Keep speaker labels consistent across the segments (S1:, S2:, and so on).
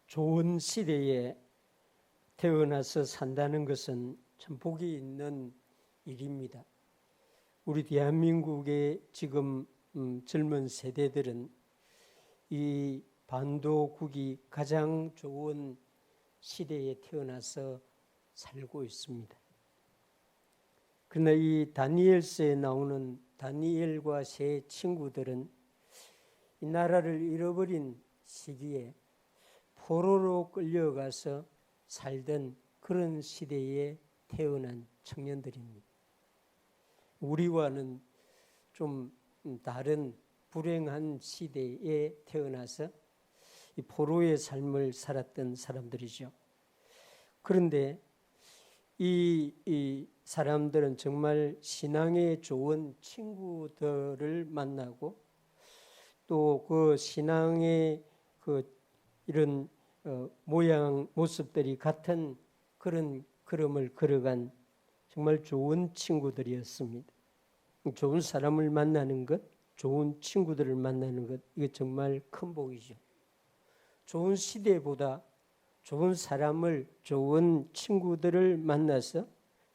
S1: 좋은 시대에 태어나서 산다는 것은 참 복이 있는 일입니다. 우리 대한민국의 지금 젊은 세대들은 이 반도국이 가장 좋은 시대에 태어나서 살고 있습니다. 그러나 이 다니엘서에 나오는 다니엘과 세 친구들은 이 나라를 잃어버린 시기에 포로로 끌려가서 살던 그런 시대에 태어난 청년들입니다. 우리와는 좀 다른 불행한 시대에 태어나서 이 포로의 삶을 살았던 사람들이죠. 그런데 이 사람들은 정말 신앙에 좋은 친구들을 만나고 또 그 신앙의 이런 모양 모습들이 같은 그런 걸음을 걸어간 정말 좋은 친구들이었습니다. 좋은 사람을 만나는 것, 좋은 친구들을 만나는 것, 이게 정말 큰 복이죠. 좋은 시대보다 좋은 사람을, 좋은 친구들을 만나서,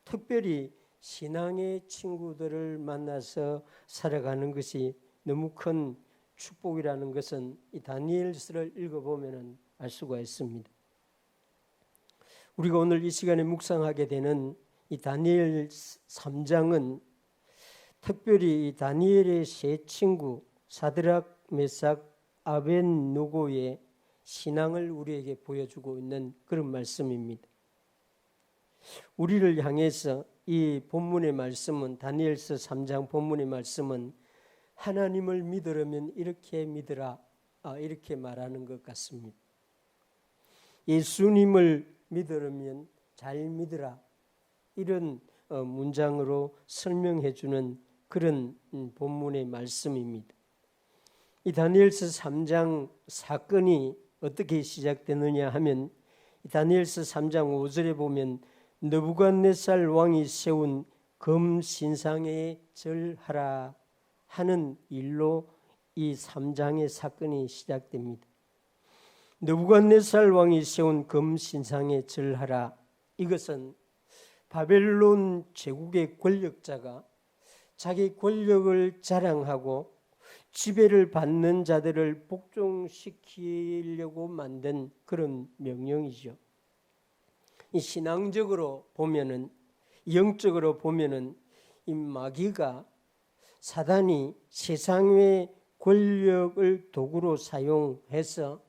S1: 특별히 신앙의 친구들을 만나서 살아가는 것이 너무 큰 축복이라는 것은 이 다니엘서를 읽어보면 알 수가 있습니다. 우리가 오늘 이 시간에 묵상하게 되는 이 다니엘 3장은 특별히 이 다니엘의 세 친구 사드락, 메삭, 아벳느고의 신앙을 우리에게 보여주고 있는 그런 말씀입니다. 우리를 향해서 이 본문의 말씀은, 다니엘서 3장 본문의 말씀은 하나님을 믿으려면 이렇게 믿으라, 이렇게 말하는 것 같습니다. 예수님을 믿으려면 잘 믿으라, 이런 문장으로 설명해 주는 그런 본문의 말씀입니다. 이 다니엘서 3장 사건이 어떻게 시작되느냐 하면, 다니엘서 3장 5절에 보면 느부갓네살 왕이 세운 금신상에 절하라 하는 일로 이 3장의 사건이 시작됩니다. 느부갓네살 왕이 세운 금신상에 절하라, 이것은 바벨론 제국의 권력자가 자기 권력을 자랑하고 지배를 받는 자들을 복종시키려고 만든 그런 명령이죠. 이 신앙적으로 보면은, 영적으로 보면은 이 마귀가, 사단이 세상의 권력을 도구로 사용해서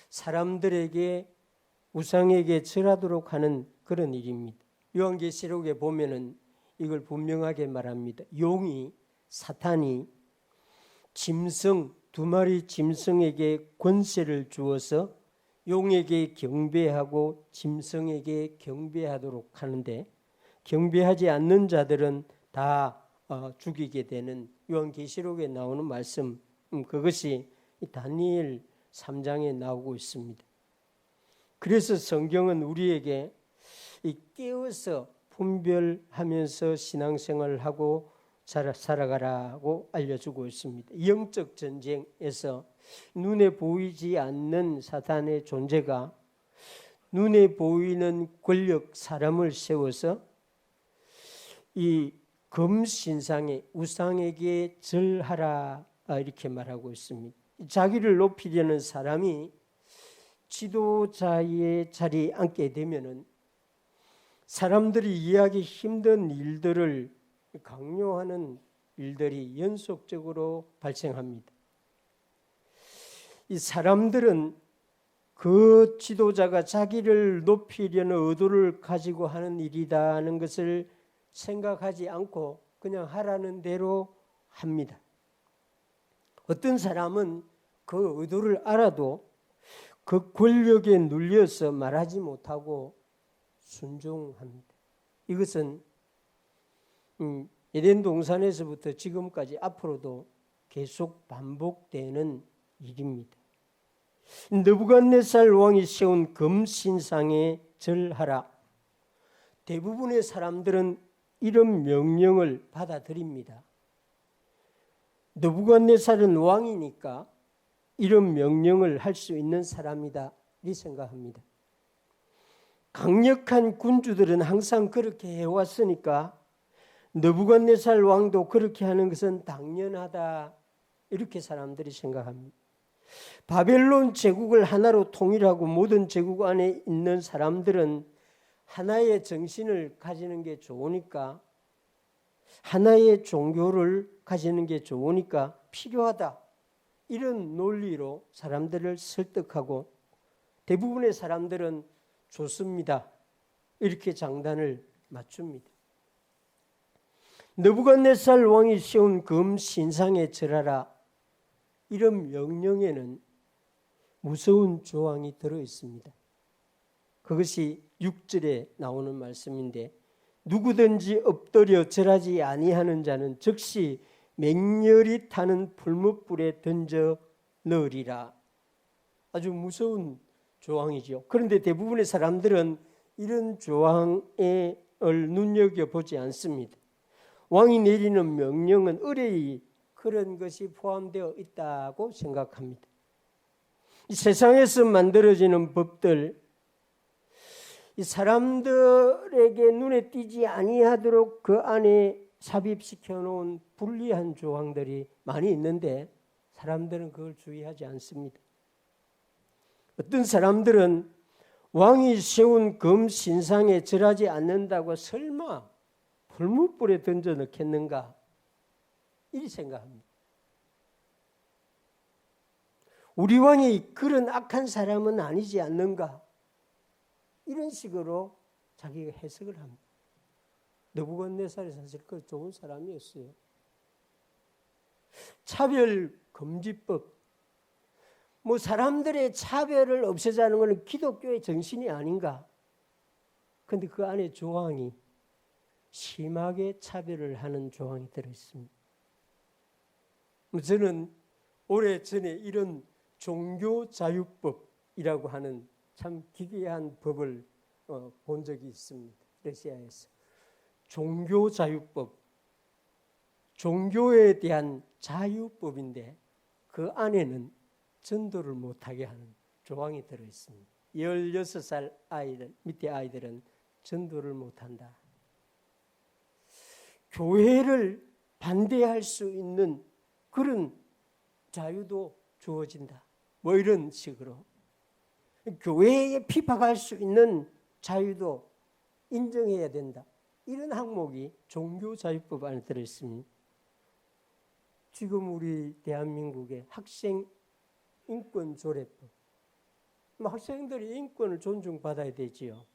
S1: 사람들에게, 우상에게 절하도록 하는 그런 일입니다. 요한계시록에 보면은 이걸 분명하게 말합니다. 용이, 사탄이 짐승, 두 마리 짐승에게 권세를 주어서 용에게 경배하고 짐승에게 경배하도록 하는데, 경배하지 않는 자들은 다 죽이게 되는 요한계시록에 나오는 말씀, 그것이 다니엘 3장에 나오고 있습니다. 그래서 성경은 우리에게 깨어서 분별하면서 신앙생활을 하고 살아가라고 알려주고 있습니다. 영적 전쟁에서 눈에 보이지 않는 사탄의 존재가 눈에 보이는 권력, 사람을 세워서 이 금신상에, 우상에게 절하라, 이렇게 말하고 있습니다. 자기를 높이려는 사람이 지도자의 자리에 앉게 되면은 사람들이 이해하기 힘든 일들을 강요하는 일들이 연속적으로 발생합니다. 이 사람들은 그 지도자가 자기를 높이려는 의도를 가지고 하는 일이라는 것을 생각하지 않고 그냥 하라는 대로 합니다. 어떤 사람은 그 의도를 알아도 그 권력에 눌려서 말하지 못하고 순종합니다. 이것은 에덴 동산에서부터 지금까지 앞으로도 계속 반복되는 일입니다. 느부갓네살 왕이 세운 금신상에 절하라. 대부분의 사람들은 이런 명령을 받아들입니다. 느부갓네살은 왕이니까 이런 명령을 할 수 있는 사람이다, 이 생각합니다. 강력한 군주들은 항상 그렇게 해왔으니까 느부갓네살 왕도 그렇게 하는 것은 당연하다, 이렇게 사람들이 생각합니다. 바벨론 제국을 하나로 통일하고 모든 제국 안에 있는 사람들은 하나의 정신을 가지는 게 좋으니까, 하나의 종교를 가지는 게 좋으니까 필요하다, 이런 논리로 사람들을 설득하고 대부분의 사람들은 좋습니다, 이렇게 장단을 맞춥니다. 느부갓네살 왕이 세운 금 신상에 절하라, 이런 명령에는 무서운 조항이 들어 있습니다. 그것이 6절에 나오는 말씀인데, 누구든지 엎드려 절하지 아니하는 자는 즉시 맹렬히 타는 풀무불에 던져 넣으리라. 아주 무서운 조항이죠. 그런데 대부분의 사람들은 이런 조항을 눈여겨보지 않습니다. 왕이 내리는 명령은 의뢰의 그런 것이 포함되어 있다고 생각합니다. 이 세상에서 만들어지는 법들, 이 사람들에게 눈에 띄지 아니하도록 그 안에 삽입시켜 놓은 불리한 조항들이 많이 있는데 사람들은 그걸 주의하지 않습니다. 어떤 사람들은 왕이 세운 금 신상에 절하지 않는다고 설마 불무불에 던져 넣겠는가, 이리 생각합니다. 우리 왕이 그런 악한 사람은 아니지 않는가, 이런 식으로 자기가 해석을 합니다. 느부갓네살이 사실 그 좋은 사람이었어요. 차별금지법, 사람들의 차별을 없애자는 것은 기독교의 정신이 아닌가. 그런데 그 안에 조항이 심하게 차별을 하는 조항이 들어있습니다. 저는 오래전에 이런 종교자유법이라고 하는 참 기괴한 법을 본 적이 있습니다. 러시아에서. 종교자유법, 종교에 대한 자유법인데 그 안에는 전도를 못하게 하는 조항이 들어있습니다. 16살 아이들, 밑에 아이들은 전도를 못한다. 교회를 반대할 수 있는 그런 자유도 주어진다. 이런 식으로 교회에 피박할 수 있는 자유도 인정해야 된다. 이런 항목이 종교자유법 안에 들어있습니다. 지금 우리 대한민국의 학생 인권조례법, 학생들이 인권을 존중받아야 되지요.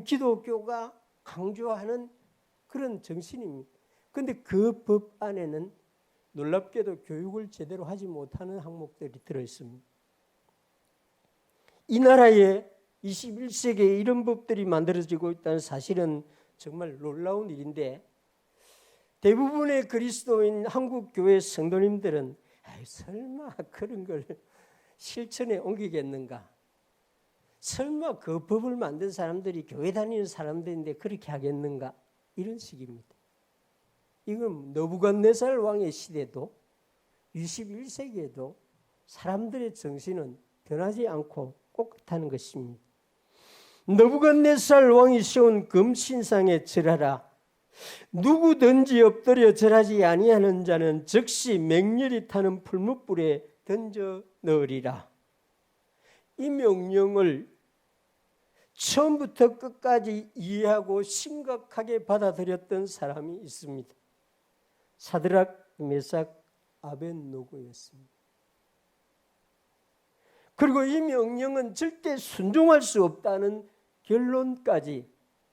S1: 기독교가 강조하는 그런 정신입니다. 그런데 그 법 안에는 놀랍게도 교육을 제대로 하지 못하는 항목들이 들어있습니다. 이 나라에 21세기에 이런 법들이 만들어지고 있다는 사실은 정말 놀라운 일인데, 대부분의 그리스도인 한국교회 성도님들은 설마 그런 걸 실천에 옮기겠는가? 설마 그 법을 만든 사람들이 교회 다니는 사람들인데 그렇게 하겠는가? 이런 식입니다. 이건 느부갓네살 왕의 시대도 21세기에도 사람들의 정신은 변하지 않고 똑같다는 것입니다. 느부갓네살 왕이 세운 금신상에 절하라. 누구든지 엎드려 절하지 아니하는 자는 즉시 맹렬히 타는 풀무불에 던져 넣으리라. 이 명령을 처음부터 끝까지 이해하고 심각하게 받아들였던 사람이 있습니다. 사드락, 메삭, 아벳노고였습니다. 그리고 이 명령은 절대 순종할 수 없다는 결론까지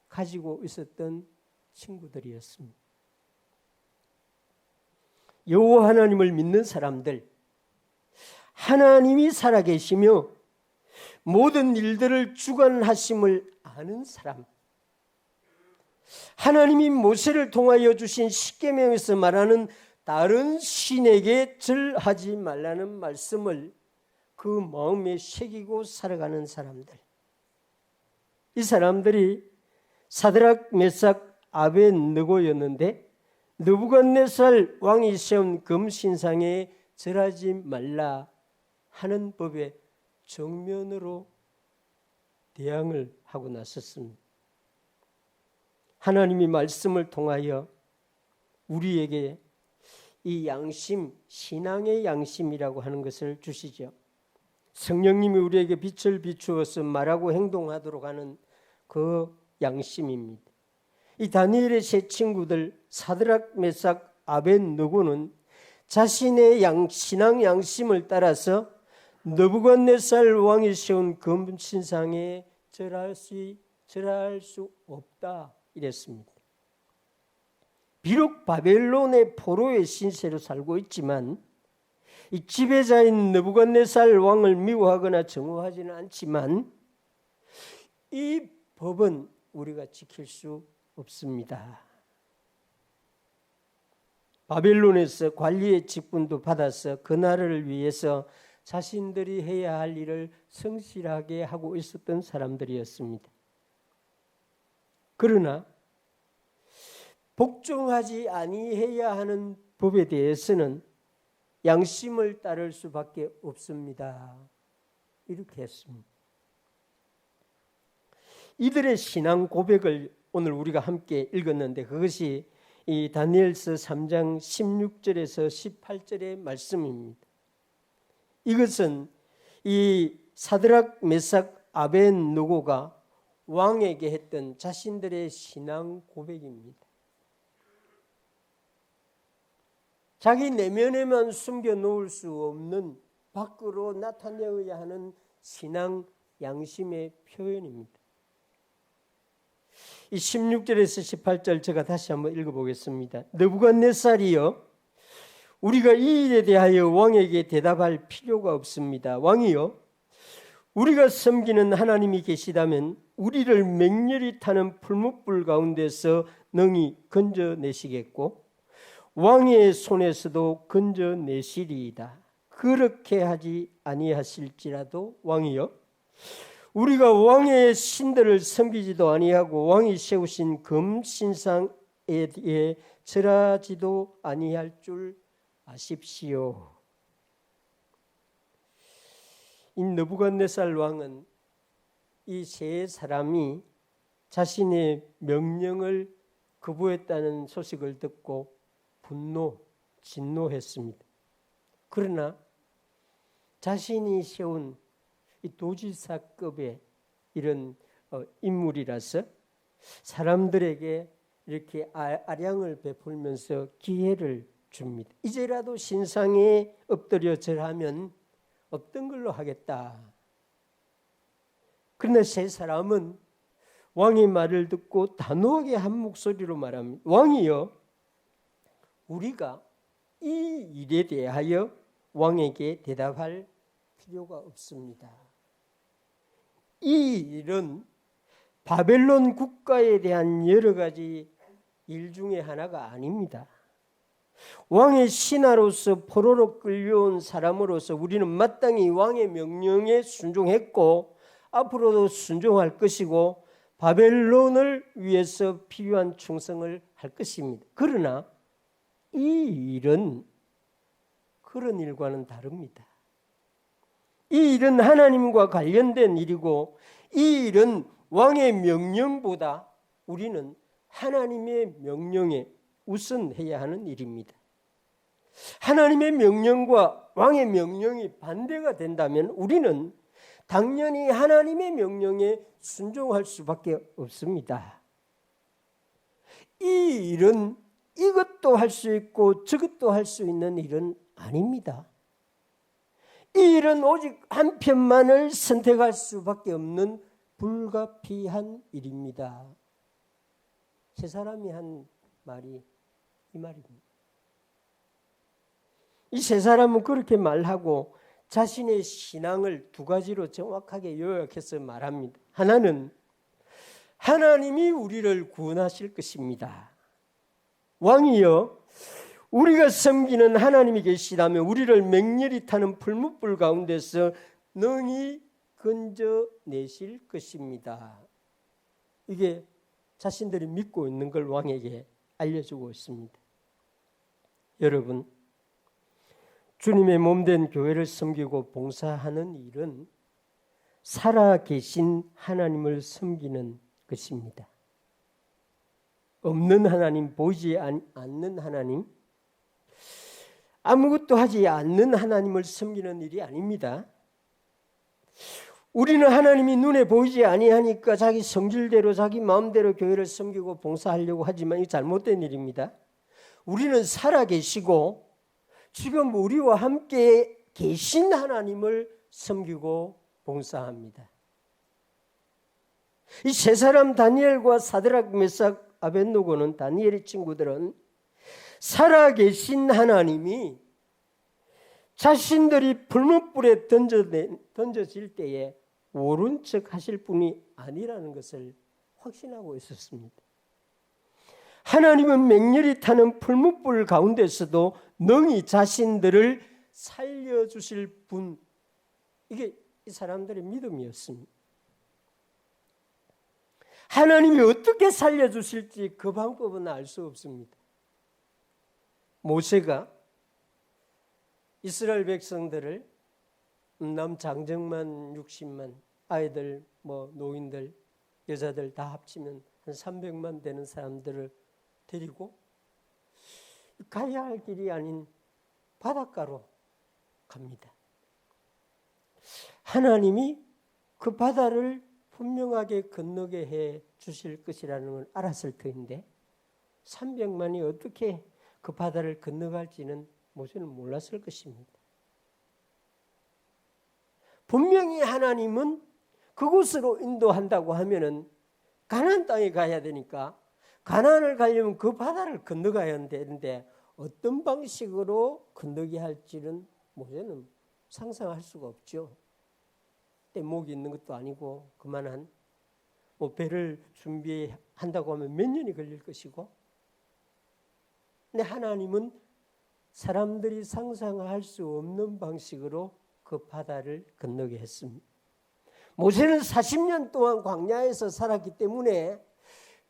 S1: 가지고 있었던 친구들이었습니다. 여호와 하나님을 믿는 사람들, 하나님이 살아계시며 모든 일들을 주관하심을 아는 사람, 하나님이 모세를 통하여 주신 십계명에서 말하는 다른 신에게 절하지 말라는 말씀을 그 마음에 새기고 살아가는 사람들, 이 사람들이 사드락, 메삭, 아벳느고였는데 느부갓네살 왕이 세운 금신상에 절하지 말라 하는 법에 정면으로 대항을 하고 나섰습니다. 하나님이 말씀을 통하여 우리에게 이 양심, 신앙의 양심이라고 하는 것을 주시죠. 성령님이 우리에게 빛을 비추어서 말하고 행동하도록 하는 그 양심입니다. 이 다니엘의 세 친구들 사드락, 메삭, 아벳느고는 자신의 신앙 양심을 따라서 느부갓네살 왕이 세운 금신상에 절할 수 없다 이랬습니다. 비록 바벨론의 포로의 신세로 살고 있지만 이 지배자인 느부갓네살 왕을 미워하거나 정오하지는 않지만 이 법은 우리가 지킬 수 없습니다. 바벨론에서 관리의 직분도 받아서 그 나라를 위해서 자신들이 해야 할 일을 성실하게 하고 있었던 사람들이었습니다. 그러나 복종하지 아니해야 하는 법에 대해서는 양심을 따를 수밖에 없습니다. 이렇게 했습니다. 이들의 신앙 고백을 오늘 우리가 함께 읽었는데 그것이 이 다니엘서 3장 16절에서 18절의 말씀입니다. 이것은 이 사드락, 메삭, 아벳느고가 왕에게 했던 자신들의 신앙 고백입니다. 자기 내면에만 숨겨놓을 수 없는 밖으로 나타내어야 하는 신앙 양심의 표현입니다. 이 16절에서 18절 제가 다시 한번 읽어보겠습니다. 느부갓네살이여, 우리가 이 일에 대하여 왕에게 대답할 필요가 없습니다. 왕이여, 우리가 섬기는 하나님이 계시다면 우리를 맹렬히 타는 풀무불 가운데서 능히 건져내시겠고 왕의 손에서도 건져내시리이다. 그렇게 하지 아니하실지라도 왕이여, 우리가 왕의 신들을 섬기지도 아니하고 왕이 세우신 금신상에 대해 절하지도 아니할 줄 아십시오. 이 느부갓네살 왕은 이 세 사람이 자신의 명령을 거부했다는 소식을 듣고 진노했습니다. 그러나 자신이 세운 이 도지사급의 이런 인물이라서 사람들에게 이렇게 아량을 베풀면서 기회를 줍니다. 이제라도 신상에 엎드려 절하면 없던 걸로 하겠다. 그러나 세 사람은 왕의 말을 듣고 단호하게 한 목소리로 말합니다. 왕이여, 우리가 이 일에 대하여 왕에게 대답할 필요가 없습니다. 이 일은 바벨론 국가에 대한 여러 가지 일 중에 하나가 아닙니다. 왕의 신하로서 포로로 끌려온 사람으로서 우리는 마땅히 왕의 명령에 순종했고 앞으로도 순종할 것이고 바벨론을 위해서 필요한 충성을 할 것입니다. 그러나 이 일은 그런 일과는 다릅니다. 이 일은 하나님과 관련된 일이고 이 일은 왕의 명령보다 우리는 하나님의 명령에 우선해야 하는 일입니다. 하나님의 명령과 왕의 명령이 반대가 된다면 우리는 당연히 하나님의 명령에 순종할 수밖에 없습니다. 이 일은 이것도 할 수 있고 저것도 할 수 있는 일은 아닙니다. 이 일은 오직 한 편만을 선택할 수밖에 없는 불가피한 일입니다. 세 사람이 한 말이 이 말입니다. 이 세 사람은 그렇게 말하고 자신의 신앙을 두 가지로 정확하게 요약해서 말합니다. 하나는 하나님이 우리를 구원하실 것입니다. 왕이여, 우리가 섬기는 하나님이 계시다면 우리를 맹렬히 타는 풀무불 가운데서 능히 건져내실 것입니다. 이게 자신들이 믿고 있는 걸 왕에게 알려주고 있습니다. 여러분, 주님의 몸된 교회를 섬기고 봉사하는 일은 살아계신 하나님을 섬기는 것입니다. 없는 하나님, 보이지 않는 하나님, 아무것도 하지 않는 하나님을 섬기는 일이 아닙니다. 우리는 하나님이 눈에 보이지 아니하니까 자기 성질대로 자기 마음대로 교회를 섬기고 봉사하려고 하지만 이 잘못된 일입니다. 우리는 살아계시고 지금 우리와 함께 계신 하나님을 섬기고 봉사합니다. 이 세 사람 다니엘과 사드락, 메삭, 아벳노고는, 다니엘의 친구들은 살아계신 하나님이 자신들이 불못불에 던져질 때에 옳은 척 하실 분이 아니라는 것을 확신하고 있었습니다. 하나님은 맹렬히 타는 풀무불 가운데서도 능히 자신들을 살려주실 분, 이게 이 사람들의 믿음이었습니다. 하나님이 어떻게 살려주실지 그 방법은 알 수 없습니다. 모세가 이스라엘 백성들을 남장정만 60만, 아이들, 노인들, 여자들 다 합치면 한 300만 되는 사람들을 데리고 가야 할 길이 아닌 바닷가로 갑니다. 하나님이 그 바다를 분명하게 건너게 해 주실 것이라는 걸 알았을 터인데 300만이 어떻게 그 바다를 건너갈지는 모세는 몰랐을 것입니다. 분명히 하나님은 그곳으로 인도한다고 하면은 가나안 땅에 가야 되니까 가나안을 가려면 그 바다를 건너가야 되는데 어떤 방식으로 건너게 할지는 모세는 상상할 수가 없죠. 뗏목이 있는 것도 아니고 그만한 배를 준비한다고 하면 몇 년이 걸릴 것이고, 근데 하나님은 사람들이 상상할 수 없는 방식으로 그 바다를 건너게 했습니다. 모세는 40년 동안 광야에서 살았기 때문에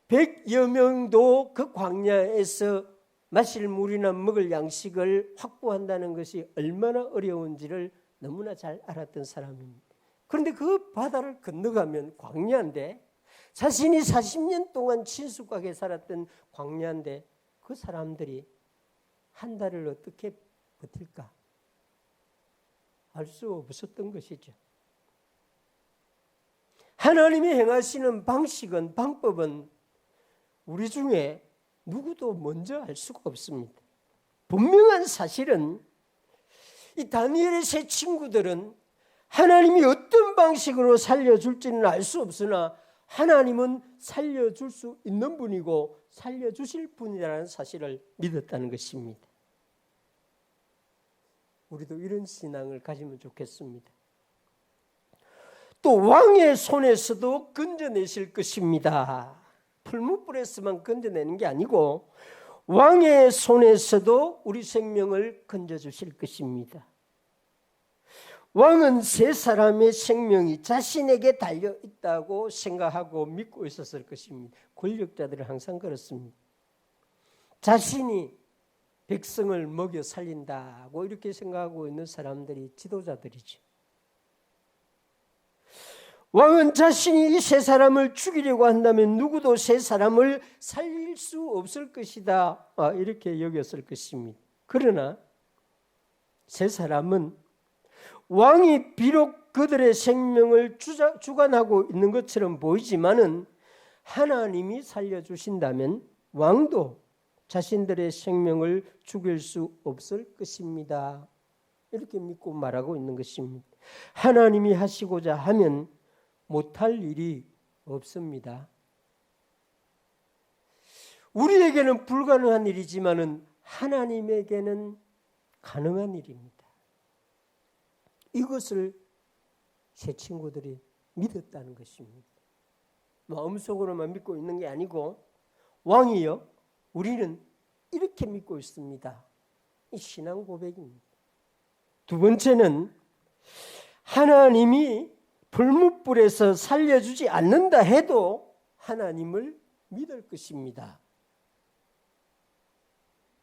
S1: 100여 명도 그 광야에서 마실 물이나 먹을 양식을 확보한다는 것이 얼마나 어려운지를 너무나 잘 알았던 사람입니다. 그런데 그 바다를 건너가면 광야인데, 자신이 40년 동안 친숙하게 살았던 광야인데 그 사람들이 한 달을 어떻게 버틸까? 알 수 없었던 것이죠. 하나님이 행하시는 방법은 우리 중에 누구도 먼저 알 수가 없습니다. 분명한 사실은 이 다니엘의 세 친구들은 하나님이 어떤 방식으로 살려줄지는 알 수 없으나 하나님은 살려줄 수 있는 분이고 살려주실 분이라는 사실을 믿었다는 것입니다. 우리도 이런 신앙을 가지면 좋겠습니다. 또 왕의 손에서도 건져내실 것입니다. 풀무불에서만 건져내는 게 아니고 왕의 손에서도 우리 생명을 건져주실 것입니다. 왕은 세 사람의 생명이 자신에게 달려있다고 생각하고 믿고 있었을 것입니다. 권력자들은 항상 그렇습니다. 자신이 백성을 먹여 살린다고 이렇게 생각하고 있는 사람들이 지도자들이죠. 왕은 자신이 이 세 사람을 죽이려고 한다면 누구도 세 사람을 살릴 수 없을 것이다, 이렇게 여겼을 것입니다. 그러나 세 사람은 왕이 비록 그들의 생명을 주관하고 있는 것처럼 보이지만은 하나님이 살려주신다면 왕도 자신들의 생명을 죽일 수 없을 것입니다. 이렇게 믿고 말하고 있는 것입니다. 하나님이 하시고자 하면 못할 일이 없습니다. 우리에게는 불가능한 일이지만은 하나님에게는 가능한 일입니다. 이것을 세 친구들이 믿었다는 것입니다. 마음속으로만 믿고 있는 게 아니고 왕이여 우리는 이렇게 믿고 있습니다. 이 신앙 고백입니다. 두 번째는 하나님이 불뭇불에서 살려주지 않는다 해도 하나님을 믿을 것입니다.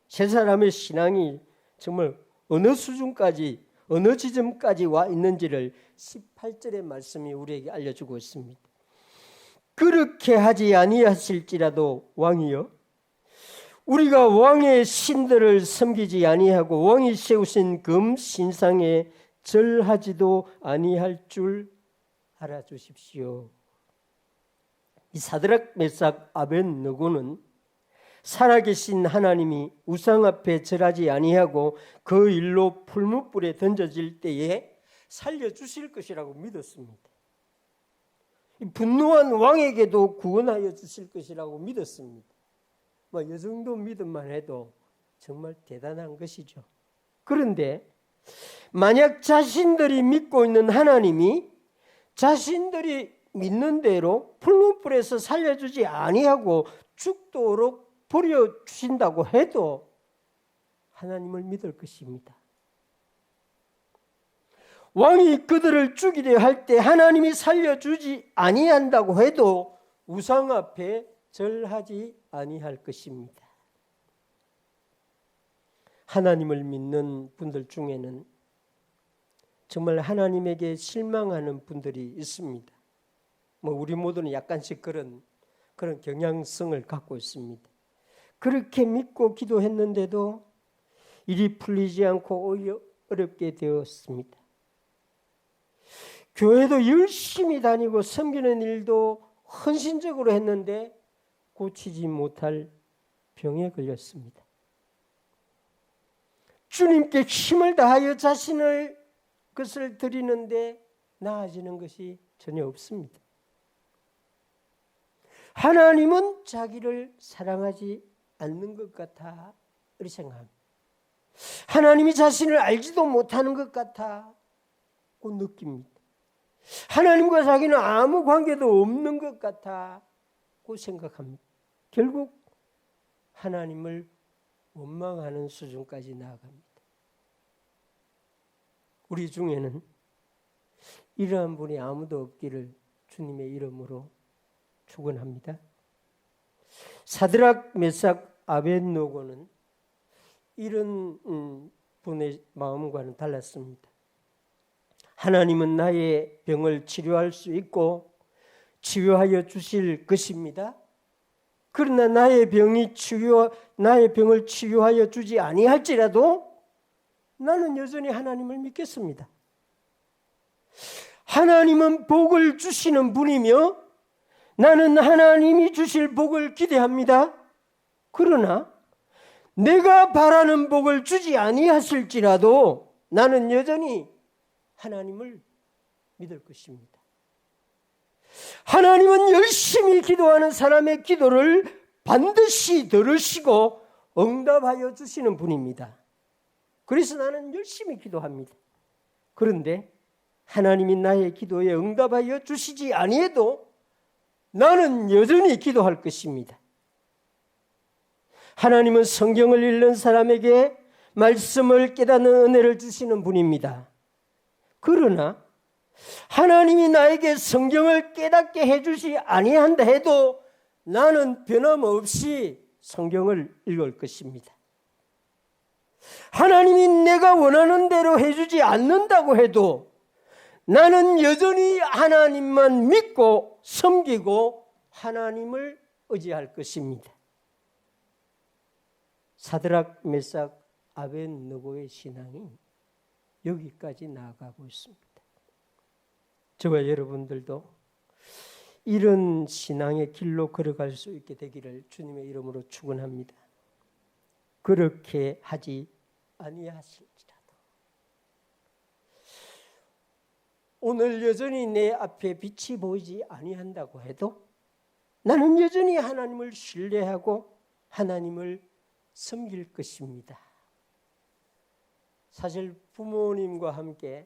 S1: 세 사람의 신앙이 정말 어느 수준까지 어느 지점까지 와 있는지를 18절의 말씀이 우리에게 알려주고 있습니다. 그렇게 하지 아니하실지라도 왕이여, 우리가 왕의 신들을 섬기지 아니하고 왕이 세우신 금 신상에 절하지도 아니할 줄 알아주십시오. 이 사드락, 메삭, 아벳느고는 살아계신 하나님이 우상 앞에 절하지 아니하고 그 일로 풀무불에 던져질 때에 살려주실 것이라고 믿었습니다. 분노한 왕에게도 구원하여 주실 것이라고 믿었습니다. 이 정도 믿음만 해도 정말 대단한 것이죠. 그런데 만약 자신들이 믿고 있는 하나님이 자신들이 믿는 대로 풀무불에서 살려주지 아니하고 죽도록 버려주신다고 해도 하나님을 믿을 것입니다. 왕이 그들을 죽이려 할 때 하나님이 살려주지 아니한다고 해도 우상 앞에 절하지 아니할 것입니다. 하나님을 믿는 분들 중에는 정말 하나님에게 실망하는 분들이 있습니다. 우리 모두는 약간씩 그런 경향성을 갖고 있습니다. 그렇게 믿고 기도했는데도 일이 풀리지 않고 오히려 어렵게 되었습니다. 교회도 열심히 다니고 섬기는 일도 헌신적으로 했는데 고치지 못할 병에 걸렸습니다. 주님께 힘을 다하여 자신을 것을 드리는데 나아지는 것이 전혀 없습니다. 하나님은 자기를 사랑하지 않는 것 같아 이렇게 생각합니다. 하나님이 자신을 알지도 못하는 것 같다고 느낍니다. 하나님과 자기는 아무 관계도 없는 것 같다고 생각합니다. 결국 하나님을 원망하는 수준까지 나아갑니다. 우리 중에는 이러한 분이 아무도 없기를 주님의 이름으로 축원합니다. 사드락, 메삭, 아벳느고는 이런 분의 마음과는 달랐습니다. 하나님은 나의 병을 치료할 수 있고 치유하여 주실 것입니다. 그러나 나의 병을 치유하여 주지 아니할지라도 나는 여전히 하나님을 믿겠습니다. 하나님은 복을 주시는 분이며 나는 하나님이 주실 복을 기대합니다. 그러나 내가 바라는 복을 주지 아니하실지라도 나는 여전히 하나님을 믿을 것입니다. 하나님은 열심히 기도하는 사람의 기도를 반드시 들으시고 응답하여 주시는 분입니다. 그래서 나는 열심히 기도합니다. 그런데 하나님이 나의 기도에 응답하여 주시지 아니해도 나는 여전히 기도할 것입니다. 하나님은 성경을 읽는 사람에게 말씀을 깨닫는 은혜를 주시는 분입니다. 그러나 하나님이 나에게 성경을 깨닫게 해주지 아니한다 해도 나는 변함없이 성경을 읽을 것입니다. 하나님이 내가 원하는 대로 해주지 않는다고 해도 나는 여전히 하나님만 믿고 섬기고 하나님을 의지할 것입니다. 사드락, 메삭, 아벳느고의 신앙이 여기까지 나아가고 있습니다. 저와 여러분들도 이런 신앙의 길로 걸어갈 수 있게 되기를 주님의 이름으로 축원합니다. 그렇게 하지 아니하실지라도 오늘 여전히 내 앞에 빛이 보이지 아니한다고 해도 나는 여전히 하나님을 신뢰하고 하나님을 섬길 것입니다. 사실 부모님과 함께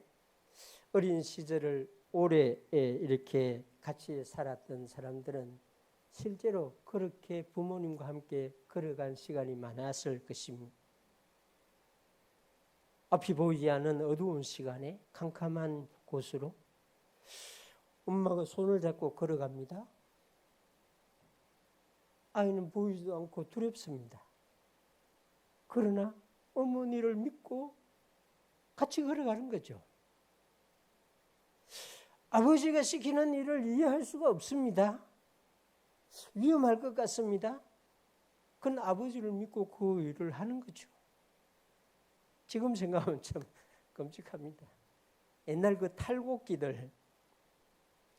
S1: 어린 시절을 오래 이렇게 같이 살았던 사람들은 실제로 그렇게 부모님과 함께 걸어간 시간이 많았을 것입니다. 앞이 보이지 않는 어두운 시간에 캄캄한 곳으로 엄마가 손을 잡고 걸어갑니다. 아이는 보이지도 않고 두렵습니다. 그러나 어머니를 믿고 같이 걸어가는 거죠. 아버지가 시키는 일을 이해할 수가 없습니다. 위험할 것 같습니다. 그건 아버지를 믿고 그 일을 하는 거죠. 지금 생각하면 참 끔찍합니다. 옛날 그 탈곡기들,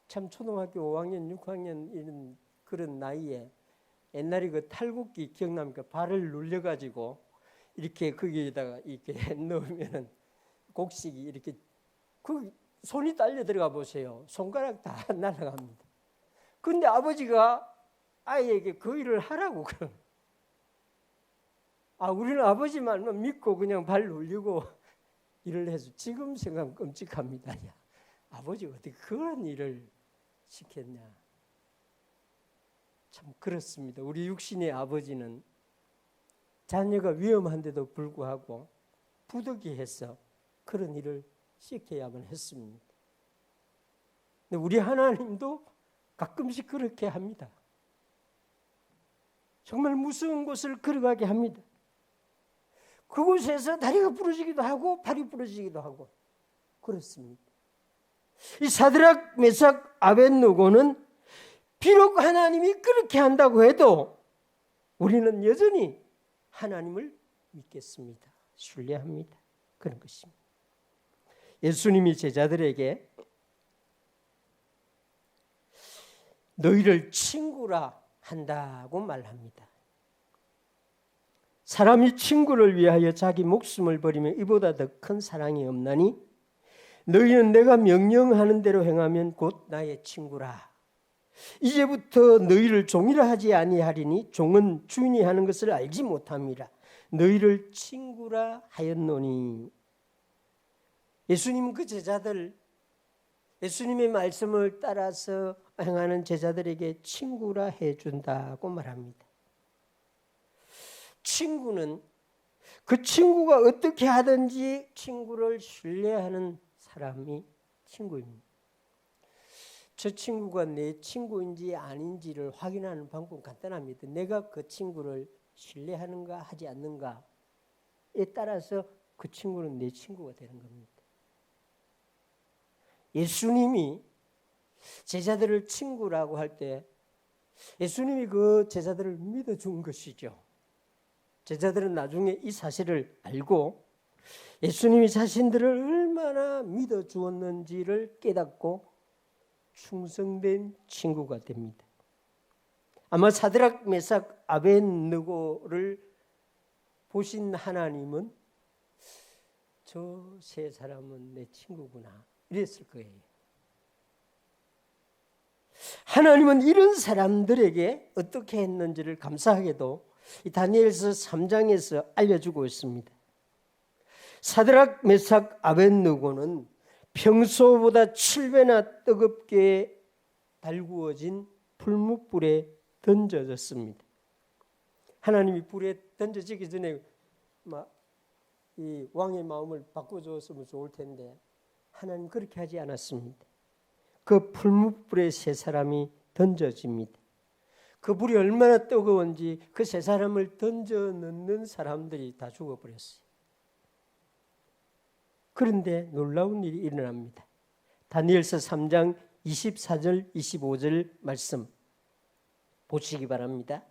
S1: 참 초등학교 5학년, 6학년 이런 그런 나이에 옛날에 그 탈곡기 기억납니까? 발을 눌려가지고 이렇게 거기에다가 이렇게 넣으면은 곡식이 이렇게 그 손이 딸려 들어가 보세요. 손가락 다 날아갑니다. 근데 아버지가 아이에게 그 일을 하라고 그럼. 우리는 아버지 말만 믿고 그냥 발 눌리고 일을 해서 지금 생각하면 끔찍합니다. 야, 아버지가 어떻게 그런 일을 시켰냐. 참 그렇습니다. 우리 육신의 아버지는 자녀가 위험한데도 불구하고 부득이해서 그런 일을 시켜야만 했습니다. 근데 우리 하나님도 가끔씩 그렇게 합니다. 정말 무서운 곳을 걸어가게 합니다. 그곳에서 다리가 부러지기도 하고 발이 부러지기도 하고 그렇습니다. 이 사드락, 메삭, 아벳느고는 비록 하나님이 그렇게 한다고 해도 우리는 여전히 하나님을 믿겠습니다. 신뢰합니다. 그런 것입니다. 예수님이 제자들에게 너희를 친구라 한다고 말합니다. 사람이 친구를 위하여 자기 목숨을 버리면 이보다 더 큰 사랑이 없나니 너희는 내가 명령하는 대로 행하면 곧 나의 친구라. 이제부터 너희를 종이라 하지 아니하리니 종은 주인이 하는 것을 알지 못함이라. 너희를 친구라 하였노니. 예수님은 그 제자들, 예수님의 말씀을 따라서 행하는 제자들에게 친구라 해준다고 말합니다. 친구는 그 친구가 어떻게 하든지 친구를 신뢰하는 사람이 친구입니다. 저 친구가 내 친구인지 아닌지를 확인하는 방법은 간단합니다. 내가 그 친구를 신뢰하는가 하지 않는가에 따라서 그 친구는 내 친구가 되는 겁니다. 예수님이 제자들을 친구라고 할 때 예수님이 그 제자들을 믿어준 것이죠. 제자들은 나중에 이 사실을 알고 예수님이 자신들을 얼마나 믿어주었는지를 깨닫고 충성된 친구가 됩니다. 아마 사드락, 메삭, 아벳느고를 보신 하나님은 저 세 사람은 내 친구구나 이랬을 거예요. 하나님은 이런 사람들에게 어떻게 했는지를 감사하게도 이 다니엘서 3장에서 알려주고 있습니다. 사드락, 메삭, 아벳느고는 평소보다 7배나 뜨겁게 달구어진 풀무불에 던져졌습니다. 하나님이 불에 던져지기 전에 이 왕의 마음을 바꿔줬으면 좋을 텐데 하나님 그렇게 하지 않았습니다. 그 풀무불에 세 사람이 던져집니다. 그 불이 얼마나 뜨거운지 그 세 사람을 던져 넣는 사람들이 다 죽어버렸어요. 그런데 놀라운 일이 일어납니다. 다니엘서 3장 24절 25절 말씀 보시기 바랍니다.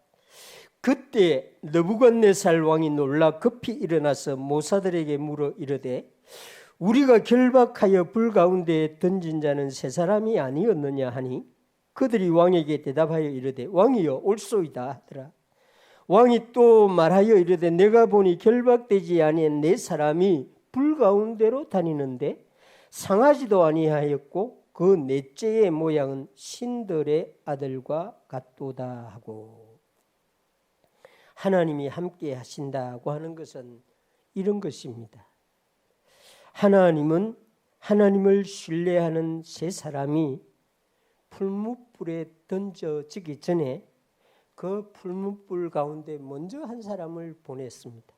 S1: 그때 느부갓네살 왕이 놀라 급히 일어나서 모사들에게 물어 이르되 우리가 결박하여 불 가운데에 던진 자는 세 사람이 아니었느냐 하니 그들이 왕에게 대답하여 이르되 왕이여 옳소이다 하더라. 왕이 또 말하여 이르되 내가 보니 결박되지 아니한 네 사람이 불 가운데로 다니는데 상하지도 아니하였고 그 넷째의 모양은 신들의 아들과 같도다 하고. 하나님이 함께 하신다고 하는 것은 이런 것입니다. 하나님은 하나님을 신뢰하는 세 사람이 풀무불에 던져지기 전에 그 풀무불 가운데 먼저 한 사람을 보냈습니다.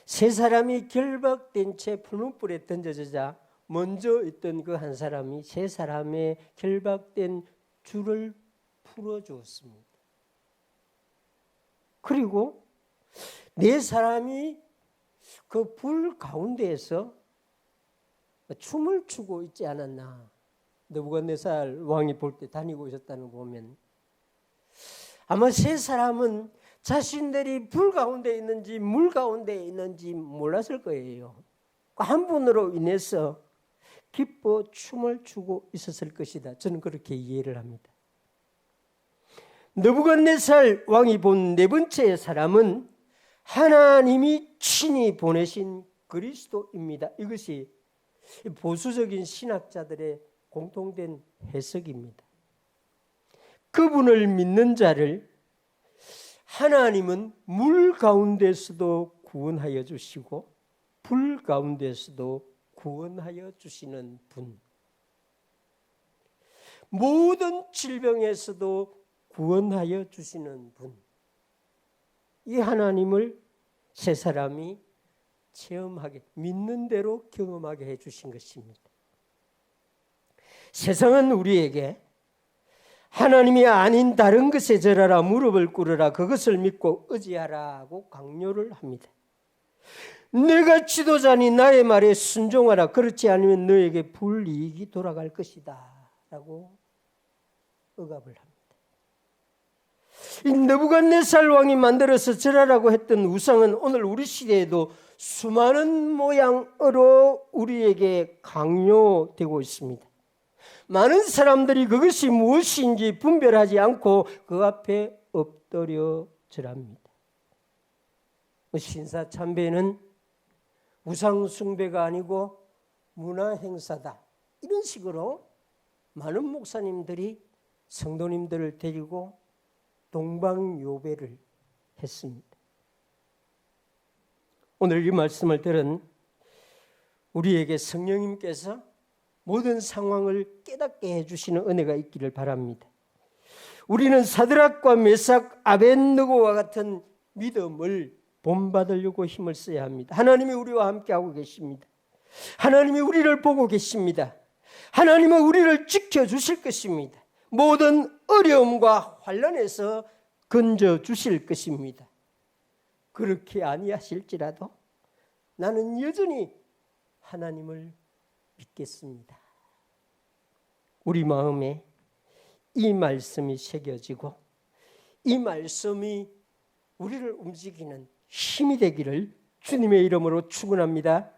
S1: 세 사람이 결박된 채 풀무불에 던져지자 먼저 있던 그 한 사람이 세 사람의 결박된 줄을 풀어주었습니다. 그리고 네 사람이 그 불 가운데에서 춤을 추고 있지 않았나. 느부갓네살 왕이 볼 때 다니고 있었다는 거 보면 아마 세 사람은 자신들이 불 가운데 있는지 물 가운데 있는지 몰랐을 거예요. 한 분으로 인해서 기뻐 춤을 추고 있었을 것이다. 저는 그렇게 이해를 합니다. 느부갓네살 왕이 본 네 번째 사람은 하나님이 친히 보내신 그리스도입니다. 이것이 보수적인 신학자들의 공통된 해석입니다. 그분을 믿는 자를 하나님은 물 가운데서도 구원하여 주시고 불 가운데서도 구원하여 주시는 분, 모든 질병에서도 구원하여 주시는 분, 이 하나님을 세 사람이 체험하게, 믿는 대로 경험하게 해주신 것입니다. 세상은 우리에게 하나님이 아닌 다른 것에 절하라, 무릎을 꿇으라, 그것을 믿고 의지하라고 강요를 합니다. 내가 지도자니 나의 말에 순종하라, 그렇지 않으면 너에게 불이익이 돌아갈 것이다 라고 억압을 합니다. 이 느부갓네살 왕이 만들어서 절하라고 했던 우상은 오늘 우리 시대에도 수많은 모양으로 우리에게 강요되고 있습니다. 많은 사람들이 그것이 무엇인지 분별하지 않고 그 앞에 엎드려 절합니다. 신사참배는 우상 숭배가 아니고 문화 행사다, 이런 식으로 많은 목사님들이 성도님들을 데리고 동방요배를 했습니다. 오늘 이 말씀을 들은 우리에게 성령님께서 모든 상황을 깨닫게 해주시는 은혜가 있기를 바랍니다. 우리는 사드락과 메삭, 아벳느고와 같은 믿음을 본받으려고 힘을 써야 합니다. 하나님이 우리와 함께하고 계십니다. 하나님이 우리를 보고 계십니다. 하나님은 우리를 지켜주실 것입니다. 모든 어려움과 환난에서 건져주실 것입니다. 그렇게 아니하실지라도 나는 여전히 하나님을 믿겠습니다. 우리 마음에 이 말씀이 새겨지고 이 말씀이 우리를 움직이는 힘이 되기를 주님의 이름으로 축원합니다.